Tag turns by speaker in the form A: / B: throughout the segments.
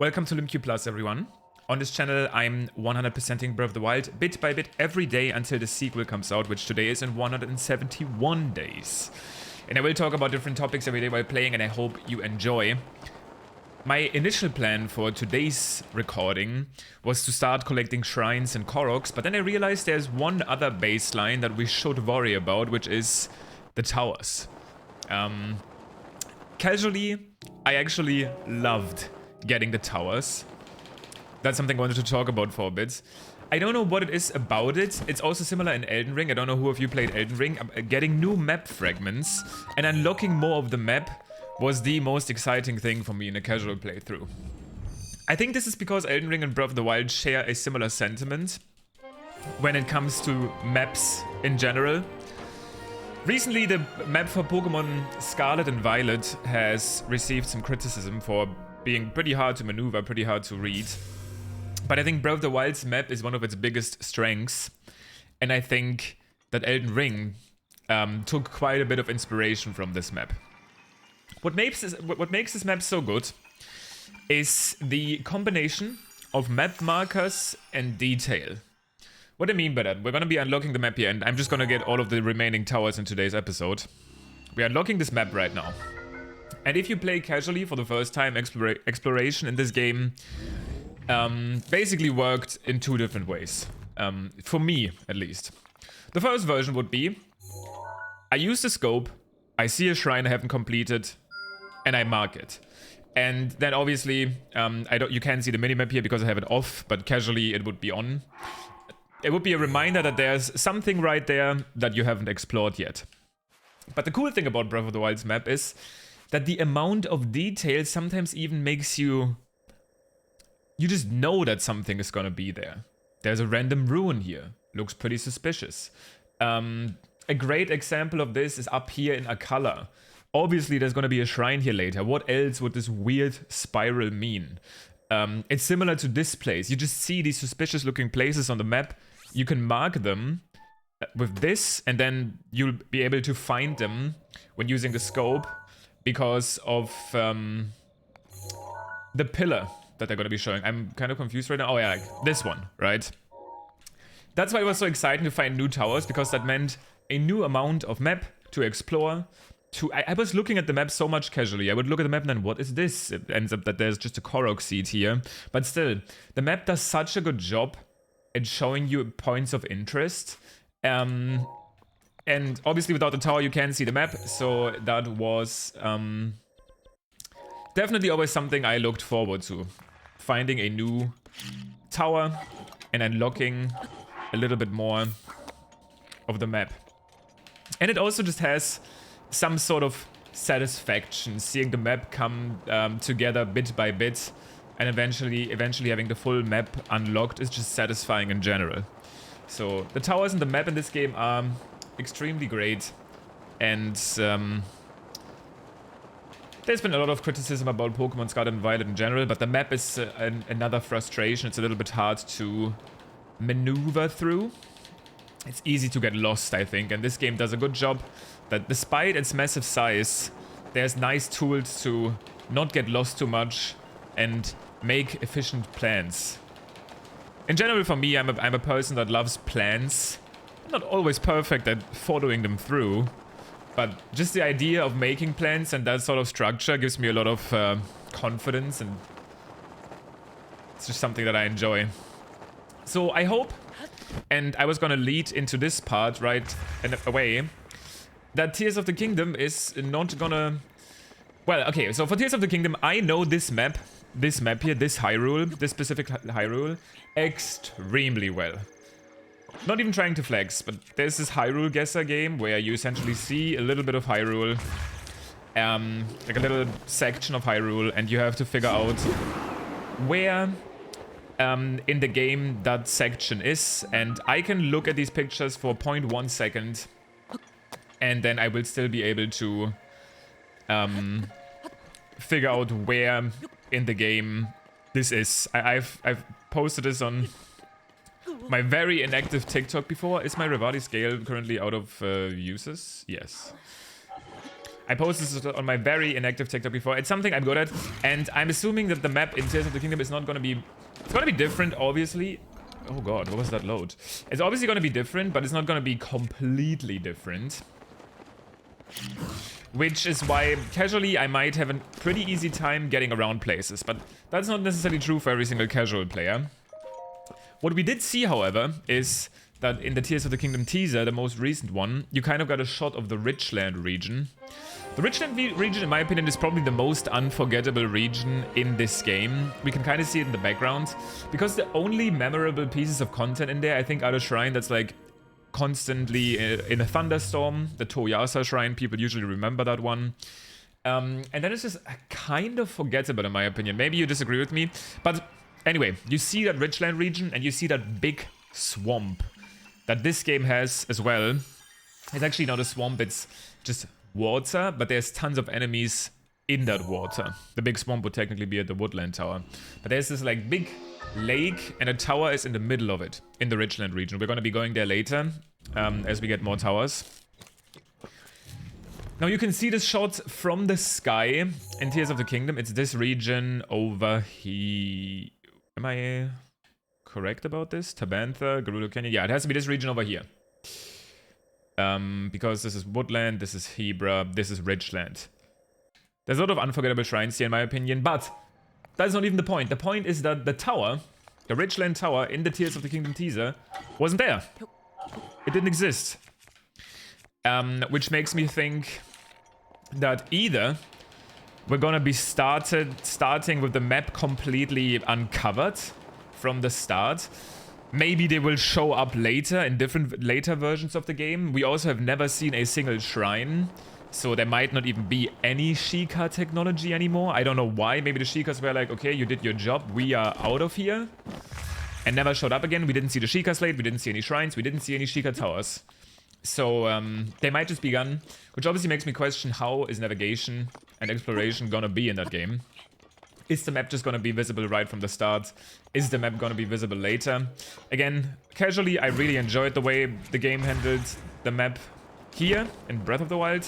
A: Welcome to LimQ Plus, everyone. On this channel, I'm 100%ing Breath of the Wild bit by bit every day until the sequel comes out, which today is in 171 days. And I will talk about different topics every day while playing, and I hope you enjoy. My initial plan for today's recording was to start collecting shrines and Koroks, but then I realized there's one other baseline that we should worry about, which is the towers. Casually, I actually loved getting the towers. That's something I wanted to talk about for a bit. I don't know what it is about it. It's also similar in Elden Ring. I don't know who of you played Elden Ring. Getting new map fragments and unlocking more of the map was the most exciting thing for me in a casual playthrough. I think this is because Elden Ring and Breath of the Wild share a similar sentiment when it comes to maps in general. Recently, the map for Pokemon Scarlet and Violet has received some criticism for being pretty hard to maneuver, pretty hard to read. But I think Breath of the Wild's map is one of its biggest strengths. And I think that Elden Ring took quite a bit of inspiration from this map. What makes this map so good is the combination of map markers and detail. What I mean by that, we're going to be unlocking the map here, and I'm just going to get all of the remaining towers in today's episode. We're unlocking this map right now. And if you play casually for the first time, exploration in this game basically worked in two different ways. For me, at least. The first version would be, I use the scope, I see a shrine I haven't completed, and I mark it. And then obviously, you can't see the minimap here because I have it off, but casually it would be on. It would be a reminder that there's something right there that you haven't explored yet. But the cool thing about Breath of the Wild's map is that the amount of detail sometimes even makes you just know that something is gonna be there. There's a random ruin here. Looks pretty suspicious. A great example of this is up here in Akala. Obviously, there's gonna be a shrine here later. What else would this weird spiral mean? It's similar to this place. You just see these suspicious looking places on the map. You can mark them with this, and then you'll be able to find them when using the scope because of the pillar that they're going to be showing. I'm kind of confused right now. Oh yeah, this one, right? That's why it was so exciting to find new towers, because that meant a new amount of map to explore. I was looking at the map so much casually. I would look at the map and then, what is this? It ends up that there's just a Korok seed here. But still, the map does such a good job at showing you points of interest. And obviously without the tower you can't see the map, so that was definitely always something I looked forward to. Finding a new tower and unlocking a little bit more of the map. And it also just has some sort of satisfaction, seeing the map come together bit by bit, and eventually having the full map unlocked is just satisfying in general. So the towers and the map in this game are extremely great, and there's been a lot of criticism about Pokemon Scarlet and Violet in general, but the map is another frustration. It's a little bit hard to maneuver through. It's easy to get lost, I think, and this game does a good job that despite its massive size, there's nice tools to not get lost too much and make efficient plans. In general, for me, I'm a person that loves plans. I'm not always perfect at following them through, but just the idea of making plans and that sort of structure gives me a lot of confidence, and it's just something that I enjoy. So I hope, and I was gonna lead into this part right in a way, that Tears of the Kingdom is not gonna... Well, okay, so for Tears of the Kingdom, I know this map here, this Hyrule, this specific Hyrule, extremely well. Not even trying to flex, but there's this Hyrule Guesser game where you essentially see a little bit of Hyrule, like a little section of Hyrule, and you have to figure out where in the game that section is, and I can look at these pictures for 0.1 second, and then I will still be able to figure out where in the game this is. I've posted this on my very inactive TikTok before. Is my Revati scale currently out of uses? Yes. I posted this on my very inactive TikTok before. It's something I'm good at, and I'm assuming that the map in Tears of the Kingdom is not going to be... It's going to be different, obviously. Oh god, what was that load? It's obviously going to be different, but it's not going to be completely different. Which is why, casually, I might have a pretty easy time getting around places, but that's not necessarily true for every single casual player. What we did see, however, is that in the Tears of the Kingdom teaser, the most recent one, you kind of got a shot of the Ridgeland region. The Ridgeland region, in my opinion, is probably the most unforgettable region in this game. We can kind of see it in the background, because the only memorable pieces of content in there, I think, are the shrine that's like constantly in a thunderstorm, the Toyasa shrine. People usually remember that one. And then it's just kind of forgettable, in my opinion. Maybe you disagree with me, but anyway, you see that Ridgeland region, and you see that big swamp that this game has as well. It's actually not a swamp, it's just water, but there's tons of enemies in that water. The big swamp would technically be at the Woodland Tower. But there's this like big lake, and a tower is in the middle of it, in the Ridgeland region. We're going to be going there later, as we get more towers. Now you can see this shot from the sky in Tears of the Kingdom. It's this region over here. Am I correct about this? Tabantha, Gerudo Canyon. Yeah, it has to be this region over here. Because this is Woodland, this is Hebra, this is Ridgeland. There's a lot of unforgettable shrines here, in my opinion, but that's not even the point. The point is that the tower, the Ridgeland Tower in the Tears of the Kingdom teaser, wasn't there. It didn't exist. Which makes me think that either we're gonna be starting with the map completely uncovered from the start. Maybe they will show up later in different later versions of the game. We also have never seen a single shrine, so there might not even be any Sheikah technology anymore. I don't know why. Maybe the Sheikahs were like, okay, you did your job, we are out of here, and never showed up again. We didn't see the Sheikah slate, we didn't see any shrines, we didn't see any Sheikah towers. So they might just be gone, which obviously makes me question, how is navigation and exploration gonna be in that game? Is the map just gonna be visible right from the start? Is the map gonna be visible later? Again, casually, I really enjoyed the way the game handled the map here in Breath of the Wild,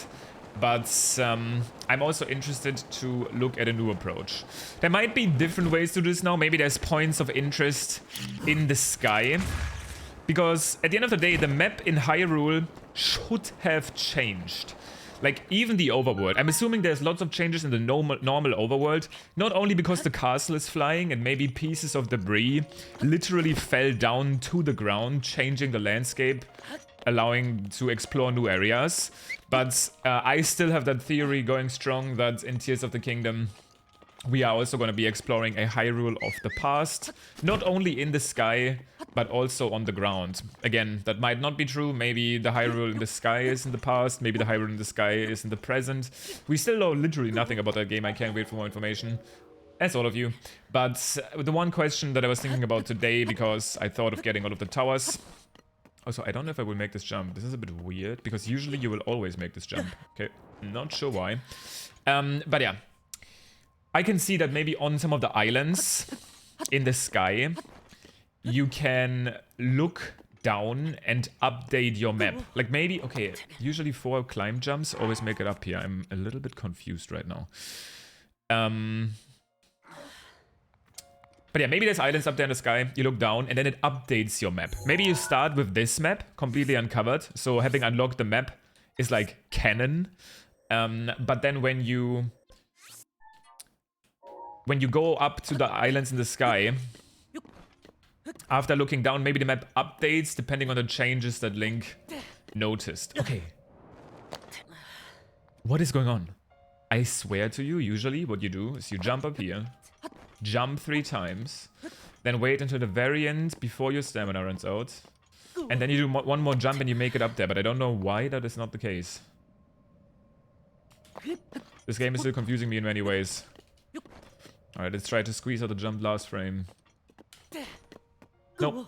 A: but I'm also interested to look at a new approach. There might be different ways to do this now. Maybe there's points of interest in the sky, because at the end of the day, the map in Hyrule should have changed. Like, even the overworld. I'm assuming there's lots of changes in the normal overworld. Not only because the castle is flying and maybe pieces of debris literally fell down to the ground, changing the landscape, allowing to explore new areas. But I still have that theory going strong that in Tears of the Kingdom, we are also going to be exploring a Hyrule of the past. Not only in the sky, but also on the ground. Again, that might not be true. Maybe the Hyrule in the sky is in the past. Maybe the Hyrule in the sky is in the present. We still know literally nothing about that game. I can't wait for more information, as all of you. But the one question that I was thinking about today, because I thought of getting all of the towers. Also, I don't know if I will make this jump. This is a bit weird, because usually you will always make this jump. Okay, not sure why. But yeah. I can see that maybe on some of the islands in the sky, you can look down and update your map. Like maybe, okay, usually 4 climb jumps always make it up here. I'm a little bit confused right now. But yeah, maybe there's islands up there in the sky. You look down and then it updates your map. Maybe you start with this map, completely uncovered. So having unlocked the map is like canon. But then when you go up to the islands in the sky, after looking down, maybe the map updates depending on the changes that Link noticed. Okay. What is going on? I swear to you, usually what you do is you jump up here, jump 3 times, then wait until the very end before your stamina runs out, and then you do one more jump and you make it up there, but I don't know why that is not the case. This game is still confusing me in many ways. Alright, let's try to squeeze out the jump last frame. Nope.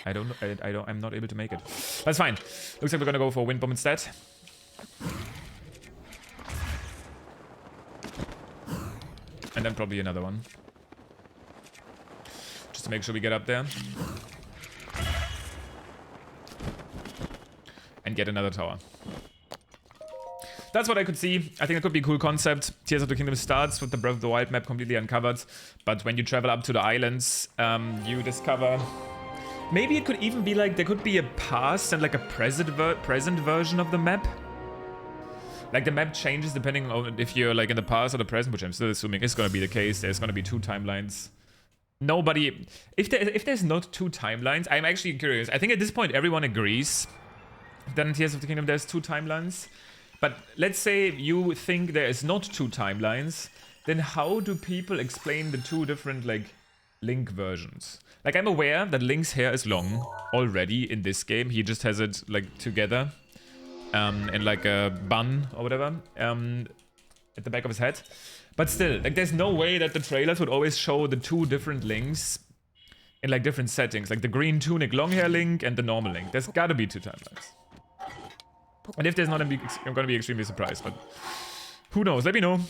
A: I'm not able to make it. That's fine. Looks like we're gonna go for a wind bomb instead. And then probably another one. Just to make sure we get up there. And get another tower. that's what I could see. I think it could be a cool concept. Tears of the Kingdom starts with the Breath of the Wild map completely uncovered, but when you travel up to the islands, you discover... Maybe it could even be like, there could be a past and like a present version of the map. Like the map changes depending on if you're like in the past or the present, which I'm still assuming is going to be the case. There's going to be 2 timelines. Nobody... If there's not 2 timelines, I'm actually curious. I think at this point everyone agrees that in Tears of the Kingdom there's 2 timelines. But let's say you think there is not 2 timelines, then how do people explain the 2 different like Link versions? Like I'm aware that Link's hair is long already in this game. He just has it like together in like a bun or whatever at the back of his head. But still, like there's no way that the trailers would always show the 2 different Links in like different settings, like the green tunic long hair Link and the normal Link. There's gotta be 2 timelines. And if there's not, I'm gonna be extremely surprised, but who knows? Let me know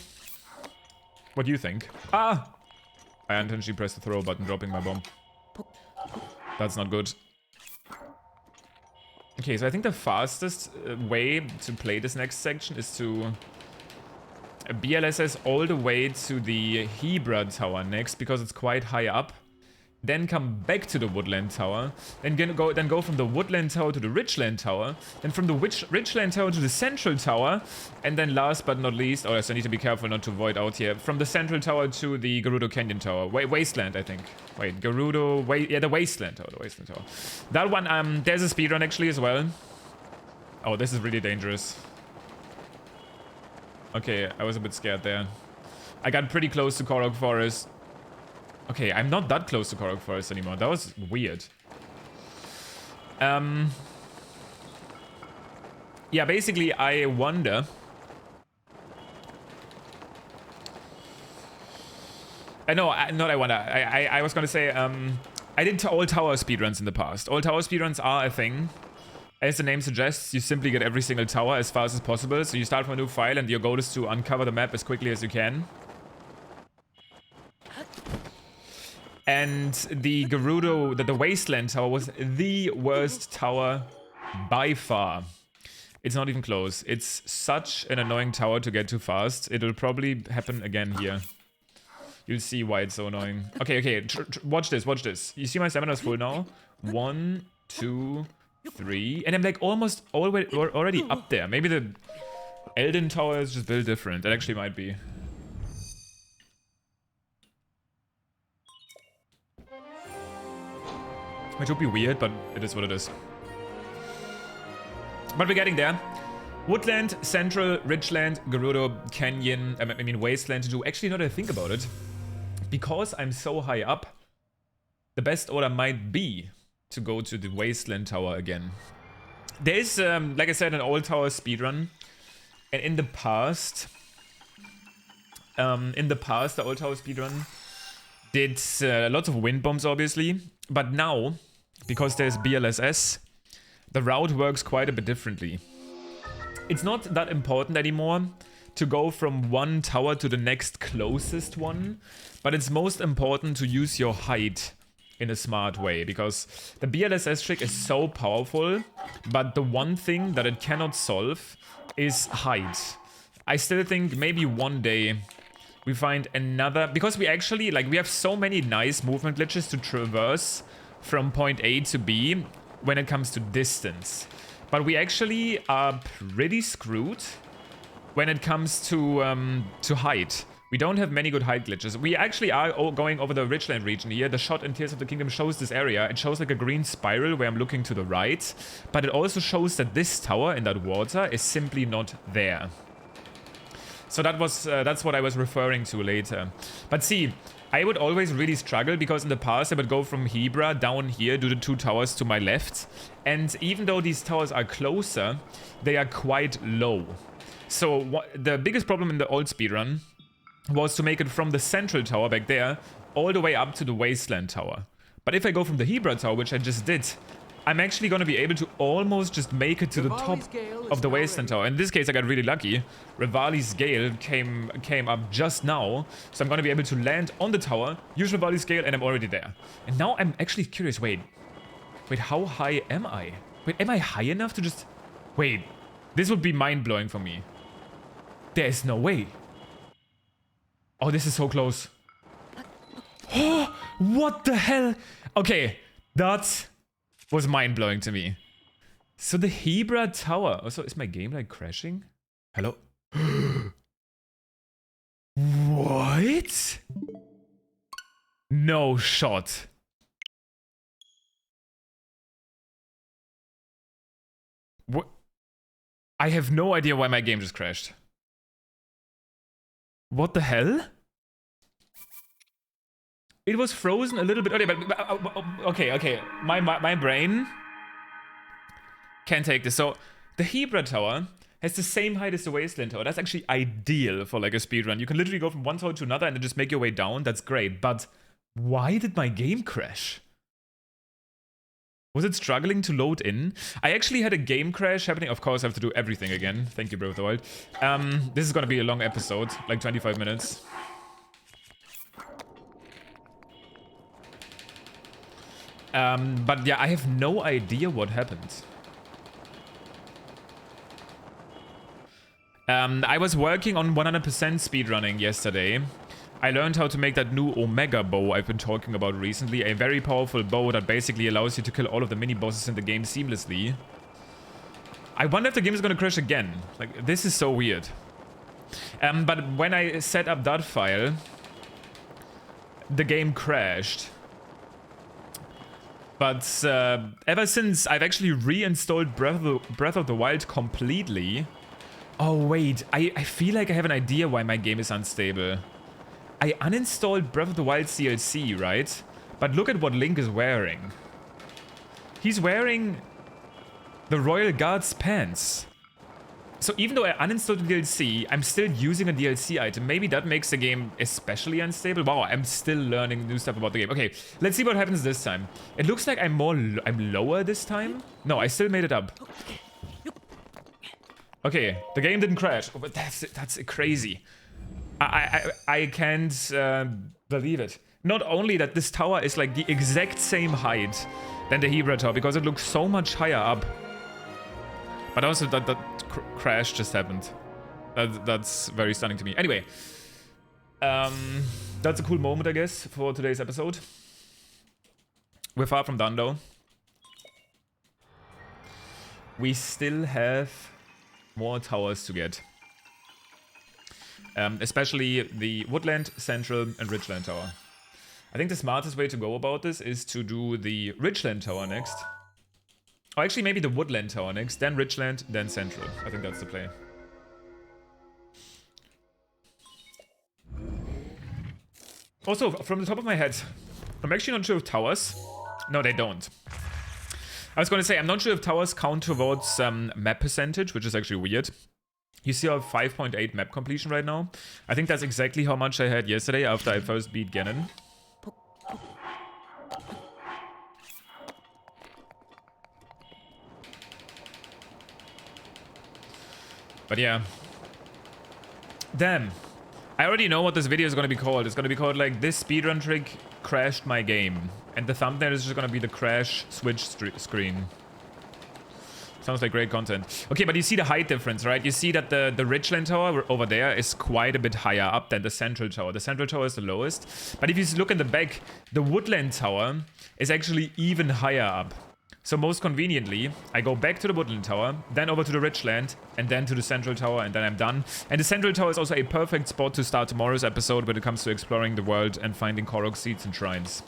A: what you think. Ah! I unintentionally pressed the throw button, dropping my bomb. That's not good. Okay, so I think the fastest way to play this next section is to BLSS all the way to the HEBRA tower next, because it's quite high up. Then come back to the Woodland tower, then go from the Woodland tower to the Ridgeland tower, then from the Ridgeland tower to the Central tower, and then last but not least, oh yes, I need to be careful not to void out here, from the Central tower to the Gerudo Canyon tower. Wasteland, I think. Wait, Gerudo, yeah, the Wasteland tower, That one, there's a speedrun actually as well. Oh, this is really dangerous. Okay, I was a bit scared there. I got pretty close to Korok Forest. Okay, I'm not that close to Korok Forest anymore. That was weird. Yeah, basically, I wonder... I was gonna say, I did all tower speedruns in the past. All tower speedruns are a thing. As the name suggests, you simply get every single tower as fast as possible. So you start from a new file and your goal is to uncover the map as quickly as you can. And the Gerudo, the Wasteland tower was the worst tower by far. It's not even close. It's such an annoying tower to get too fast. It'll probably happen again here. You'll see why it's so annoying. Okay, watch this. You see my stamina is full now? 1, 2, 3. And I'm like almost already up there. Maybe the ELDIN tower is just built different. It actually might be. Which would be weird, but it is what it is. But we're getting there. Woodland, Central, Ridgeland, Gerudo, Canyon, I mean Wasteland to do. Actually, now that I think about it, because I'm so high up, the best order might be to go to the Wasteland Tower again. There is, like I said, an old tower speedrun. And in the past, the old tower speedrun did lots of wind bombs, obviously. But now, because there's BLSS, the route works quite a bit differently. It's not that important anymore to go from one tower to the next closest one, but it's most important to use your height in a smart way, because the BLSS trick is so powerful, but the one thing that it cannot solve is height. I still think maybe one day we find another, because we actually, like, we have so many nice movement glitches to traverse from point A to B when it comes to distance. But we actually are pretty screwed when it comes to height. We don't have many good height glitches. We actually are going over the Ridgeland region here. The shot in Tears of the Kingdom shows this area. It shows like a green spiral where I'm looking to the right. But it also shows that this tower in that water is simply not there. So that's what I was referring to later. But see, I would always really struggle because in the past I would go from HEBRA down here, do the two towers to my left. And even though these towers are closer, they are quite low. So the biggest problem in the old speedrun was to make it from the central tower back there all the way up to the Wasteland tower. But if I go from the HEBRA tower, which I just did, I'm actually going to be able to almost just make it to the top of the Wasteland tower. In this case, I got really lucky. Rivali's Gale came up just now, so I'm going to be able to land on the tower, use Rivali's Gale, and I'm already there. And now I'm actually curious. Wait, how high am I? Wait, am I high enough to just... Wait, this would be mind-blowing for me. There is no way. Oh, this is so close. Oh, what the hell? Okay, that was mind-blowing to me. So the HEBRA tower. Also, is my game like crashing? Hello? What? No shot. What? I have no idea why my game just crashed. What the hell? It was frozen a little bit earlier, but okay. My brain can't take this. So the HEBRA tower has the same height as the Wasteland tower. That's actually ideal for like a speedrun. You can literally go from one tower to another and then just make your way down. That's great. But why did my game crash? Was it struggling to load in? I actually had a game crash happening. Of course, I have to do everything again. Thank you, Bro of the Wild. This is gonna be a long episode, like 25 minutes. But yeah, I have no idea what happened. I was working on 100% speedrunning yesterday. I learned how to make that new Omega bow I've been talking about recently. A very powerful bow that basically allows you to kill all of the mini-bosses in the game seamlessly. I wonder if the game is gonna crash again. Like, this is so weird. But when I set up that file, the game crashed. But ever since, I've actually reinstalled Breath of the Wild completely. Oh wait, I feel like I have an idea why my game is unstable. I uninstalled Breath of the Wild DLC, right? But look at what Link is wearing. He's wearing the Royal Guard's pants. So even though I uninstalled the DLC, I'm still using a DLC item. Maybe that makes the game especially unstable. Wow, I'm still learning new stuff about the game. Okay, let's see what happens this time. It looks like I'm lower this time. No, I still made it up. Okay, the game didn't crash. Oh, but that's crazy. I can't believe it. Not only that this tower is like the exact same height than the HEBRA tower because it looks so much higher up. But also that crash just happened. That's very stunning to me. Anyway, that's a cool moment, I guess, for today's episode. We're far from done though. We still have more towers to get. Especially the Woodland, Central, and Ridgeland tower. I think the smartest way to go about this is to do the Ridgeland tower next. Or actually maybe the Woodland tower next, then Ridgeland, then Central. I think that's the play. Also, from the top of my head, I'm actually not sure if towers... No, they don't. I was going to say, I'm not sure if towers count towards map percentage, which is actually weird. You see I have 5.8 map completion right now. I think that's exactly how much I had yesterday after I first beat Ganon. But yeah. Damn. I already know what this video is going to be called. It's going to be called like, this speedrun trick crashed my game. And the thumbnail is just going to be the crash switch screen. Sounds like great content. Okay, but you see the height difference, right? You see that the Ridgeland tower over there is quite a bit higher up than the Central tower. The Central tower is the lowest. But if you look in the back, the Woodland tower is actually even higher up. So most conveniently, I go back to the Woodland tower, then over to the Ridgeland, and then to the Central tower, and then I'm done. And the Central tower is also a perfect spot to start tomorrow's episode when it comes to exploring the world and finding Korok seeds and shrines.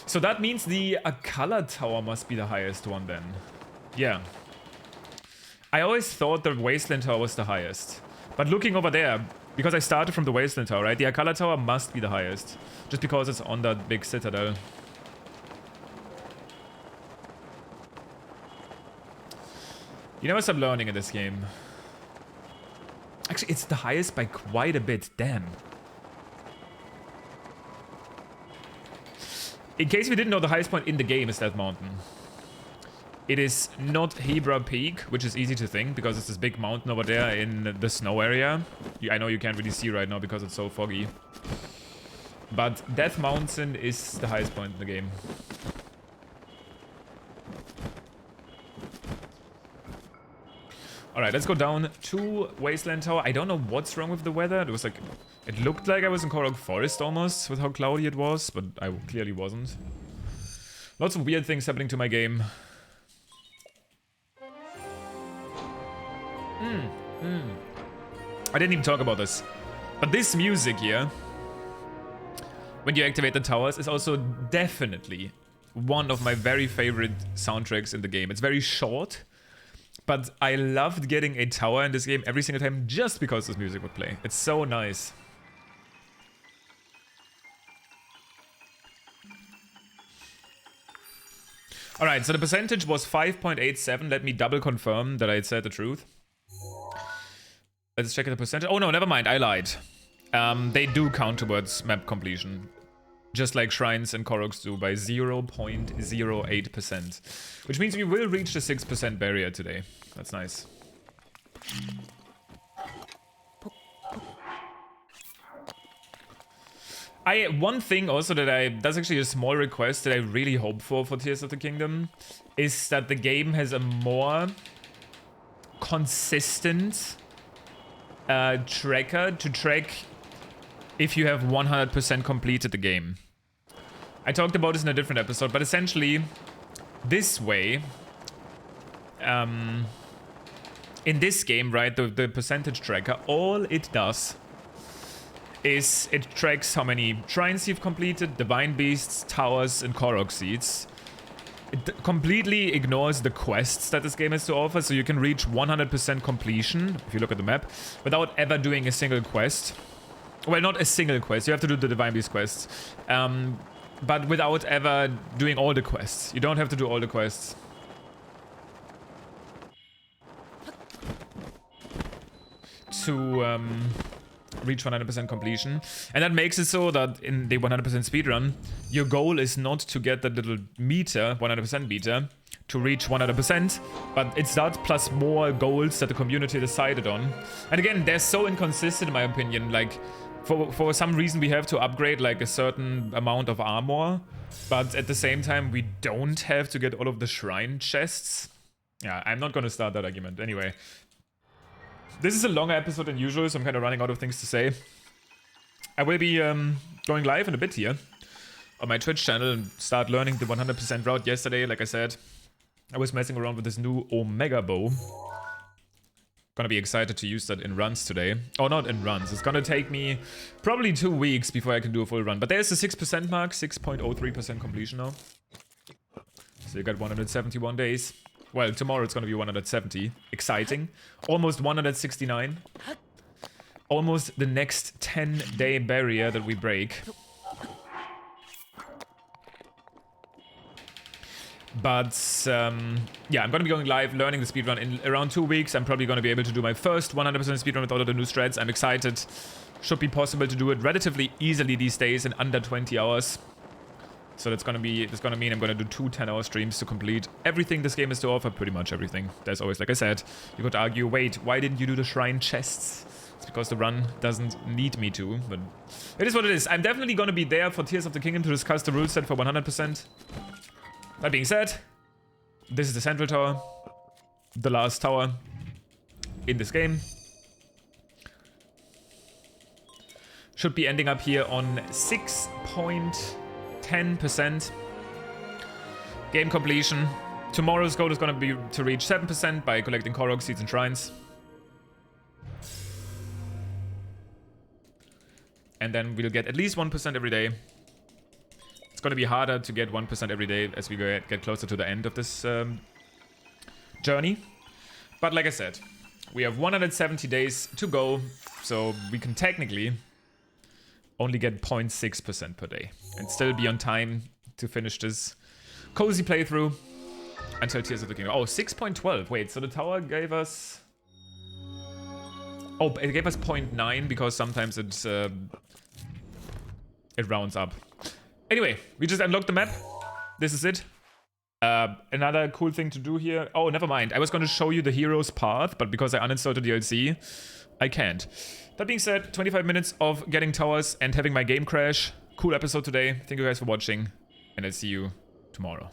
A: So that means the Akala tower must be the highest one then. Yeah. I always thought the Wasteland tower was the highest. But looking over there, because I started from the Wasteland tower, right? The Akala tower must be the highest. Just because it's on that big citadel. You never stop learning in this game. Actually, it's the highest by quite a bit. Damn. In case you didn't know, the highest point in the game is that mountain. It is not HEBRA Peak, which is easy to think, because it's this big mountain over there in the snow area. I know you can't really see right now because it's so foggy. But Death Mountain is the highest point in the game. Alright, let's go down to Wasteland Tower. I don't know what's wrong with the weather. It was like... It looked like I was in Korok Forest almost, with how cloudy it was, but I clearly wasn't. Lots of weird things happening to my game. I didn't even talk about this. But this music here, when you activate the towers, is also definitely one of my very favorite soundtracks in the game. It's very short, but I loved getting a tower in this game every single time just because this music would play. It's so nice. Alright, so the percentage was 5.87. Let me double confirm that I said the truth. Let's check the percentage. Oh no, never mind, I lied. They do count towards map completion. Just like shrines and Koroks do by 0.08%. Which means we will reach the 6% barrier today. That's nice. One thing also that's actually a small request that I really hope for Tears of the Kingdom, is that the game has a more consistent tracker to track if you have 100% completed the game. I talked about this in a different episode, but essentially this way, in this game, right, the percentage tracker, all it does is it tracks how many shrines you've completed, divine beasts, towers, and Korok seeds. It completely ignores the quests that this game has to offer, so you can reach 100% completion, if you look at the map, without ever doing a single quest. Well, not a single quest, you have to do the divine beast quests. But without ever doing all the quests. You don't have to do all the quests. To reach 100% completion. And that makes it so that in the 100% speedrun, your goal is not to get that little meter, 100% meter, to reach 100%, but it's that plus more goals that the community decided on. And again, they're so inconsistent in my opinion. Like, for some reason we have to upgrade like a certain amount of armor, but at the same time we don't have to get all of the shrine chests. Yeah, I'm not gonna start that argument. Anyway, this is a longer episode than usual, so I'm kind of running out of things to say. I will be going live in a bit here on my Twitch channel and start learning the 100% route. Yesterday, like I said, I was messing around with this new Omega bow. Gonna be excited to use that in runs today. Or not in runs. It's gonna take me probably 2 weeks before I can do a full run. But there's the 6% mark, 6.03% completion now. So you got 171 days. Well, tomorrow it's gonna be 170. Exciting. Almost 169. Almost the next 10-day barrier that we break. But, yeah, I'm gonna be going live, learning the speedrun in around 2 weeks. I'm probably gonna be able to do my first 100% speedrun with all of the new strats. I'm excited. Should be possible to do it relatively easily these days in under 20 hours. So that's gonna mean I'm gonna do 2 10-hour streams to complete everything this game has to offer. Pretty much everything. There's always, like I said, you could argue, wait, why didn't you do the shrine chests? It's because the run doesn't need me to, but it is what it is. I'm definitely gonna be there for Tears of the Kingdom to discuss the rule set for 100%. That being said, this is the central tower, the last tower in this game. Should be ending up here on 6.10% game completion. Tomorrow's goal is going to be to reach 7% by collecting Korok seeds and shrines. And then we'll get at least 1% every day. It's going to be harder to get 1% every day as we get closer to the end of this journey. But like I said, we have 170 days to go, so we can technically only get 0.6% per day. And still be on time to finish this cozy playthrough until Tears of the Kingdom. Oh, 6.12. Wait, so the tower gave us... Oh, it gave us 0.9 because sometimes it rounds up. Anyway, we just unlocked the map. This is it. Another cool thing to do here. Oh, never mind. I was going to show you the hero's path, but because I uninstalled the DLC, I can't. That being said, 25 minutes of getting towers and having my game crash. Cool episode today. Thank you guys for watching, and I'll see you tomorrow.